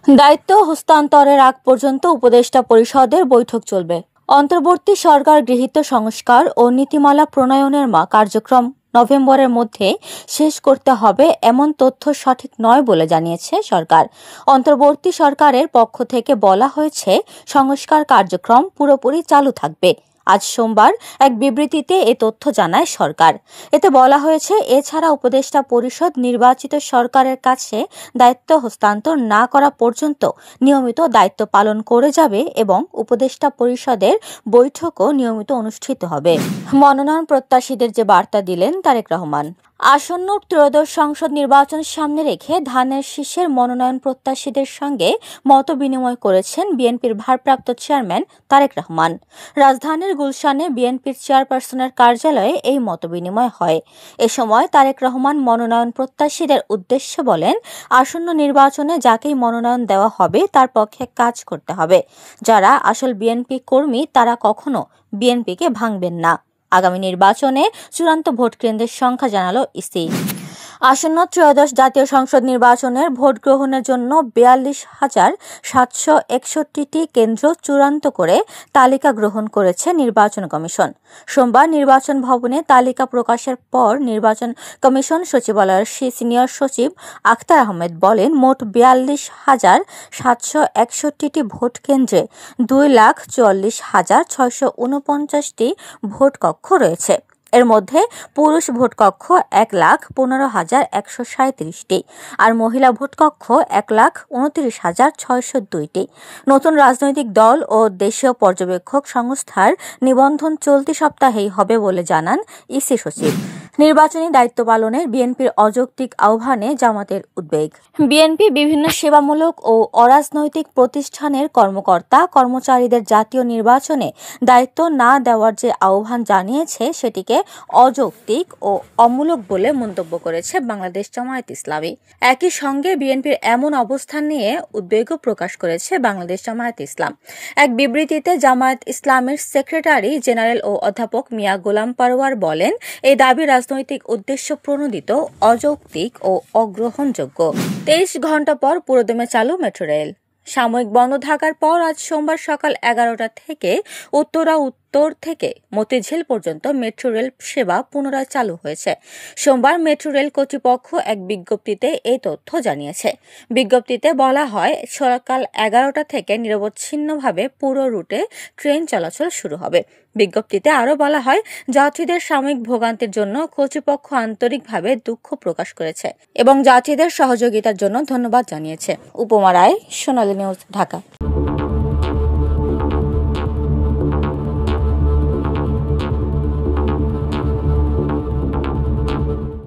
দায়িত্ব হস্তান্তরের আগ পর্যন্ত উপদেষ্টা পরিষদের বৈঠক চলবে। অন্তর্বর্তী সরকার গৃহীত সংস্কার ও নীতিমালা প্রণয়নের কার্যক্রম নভেম্বরের মধ্যে শেষ করতে হবে এমন তথ্য সঠিক নয় বলে জানিয়েছে সরকার। অন্তর্বর্তী সরকারের পক্ষ থেকে বলা হয়েছে, সংস্কার কার্যক্রম পুরোপুরি চালু থাকবে। আজ সোমবার এক বিবৃতিতে এ তথ্য জানায় সরকার। এতে বলা হয়েছে, এছাড়া উপদেষ্টা পরিষদ নির্বাচিত সরকারের কাছে দায়িত্ব হস্তান্তর না করা পর্যন্ত নিয়মিত দায়িত্ব পালন করে যাবে এবং উপদেষ্টা পরিষদের বৈঠকও নিয়মিত অনুষ্ঠিত হবে। মনোনয়ন প্রত্যাশীদের যে বার্তা দিলেন তারেক রহমান। আসন্ন ত্রয়োদশ সংসদ নির্বাচন সামনে রেখে ধানের শীষের মনোনয়ন প্রত্যাশীদের সঙ্গে মত বিনিময় করেছেন বিএনপির ভারপ্রাপ্ত চেয়ারম্যান তারেক রহমান। রাজধানীর গুলশানে বিএনপির চেয়ারপারসনের কার্যালয়ে এই মত বিনিময় হয়। এ সময় তারেক রহমান মনোনয়ন প্রত্যাশীদের উদ্দেশ্যে বলেন, আসন্ন নির্বাচনে যাকেই মনোনয়ন দেওয়া হবে তার পক্ষে কাজ করতে হবে। যারা আসল বিএনপি কর্মী তারা কখনো বিএনপিকে ভাঙবেন না। আগামী নির্বাচনে চূড়ান্ত ভোট কেন্দ্রের সংখ্যা জানালো ইসি। আসন্ন ত্রয়োদশ জাতীয় সংসদ নির্বাচনের ভোট গ্রহণের জন্য 42,761টি কেন্দ্র চূড়ান্ত করে তালিকা গ্রহণ করেছে নির্বাচন কমিশন। সোমবার নির্বাচন ভবনে তালিকা প্রকাশের পর নির্বাচন কমিশন সচিবালয়ের সিনিয়র সচিব আখতার আহমেদ বলেন, মোট 42,761টি ভোট কেন্দ্রে 2,44,649টি ভোট কক্ষ রয়েছে। এর মধ্যে পুরুষ ভোটকক্ষ 1,15,137টি আর মহিলা ভোটকক্ষ 1,29,602টি। নতুন রাজনৈতিক দল ও দেশীয় পর্যবেক্ষক সংস্থার নিবন্ধন চলতি সপ্তাহেই হবে বলে জানান ইসি সচিব। নির্বাচনী দায়িত্ব পালনের বিএনপির অযৌক্তিক আহ্বানে জামাতের উদ্বেগ। বিএনপি বিভিন্ন সেবামূলক ও অরাজনৈতিক প্রতিষ্ঠানের কর্মকর্তা কর্মচারীদের জাতীয় নির্বাচনে দায়িত্ব না দেওয়ার যে আহ্বান জানিয়েছে সেটিকে অযৌক্তিক ও অমূলক বলে মন্তব্য করেছে বাংলাদেশ জামায়াত ইসলামী। একই সঙ্গে বিএনপির এমন অবস্থান নিয়ে উদ্বেগও প্রকাশ করেছে বাংলাদেশ জামায়াত ইসলাম। এক বিবৃতিতে জামায়াত ইসলামের সেক্রেটারি জেনারেল ও অধ্যাপক মিয়া গোলাম পারওয়ার বলেন, এই দাবি রাজনৈতিক উদ্দেশ্য প্রণোদিত, অযৌক্তিক ও অগ্রহণযোগ্য। 23 ঘণ্টা পর পুরোদমে চালু মেট্রো রেল। সাময়িক বন্ধ থাকার পর আজ সোমবার সকাল 11টা থেকে উত্তর থেকে মতিঝিল পর্যন্ত মেট্রো রেল সেবা পুনরায় চালু হয়েছে। সোমবার মেট্রো রেল কর্তৃপক্ষ এক বিজ্ঞপ্তিতে এই তথ্য জানিয়েছে। বিজ্ঞপ্তিতে বলা হয়, সকাল 11টা থেকে নিরবচ্ছিন্নভাবে পুরো রুটে ট্রেন চলাচল শুরু হবে। বিজ্ঞপ্তিতে আরও বলা হয়, যাত্রীদের সাময়িক ভোগান্তির জন্য কর্তৃপক্ষ আন্তরিকভাবে দুঃখ প্রকাশ করেছে এবং যাত্রীদের সহযোগিতার জন্য ধন্যবাদ জানিয়েছে। উপমা রায়, সোনালী নিউজ, ঢাকা।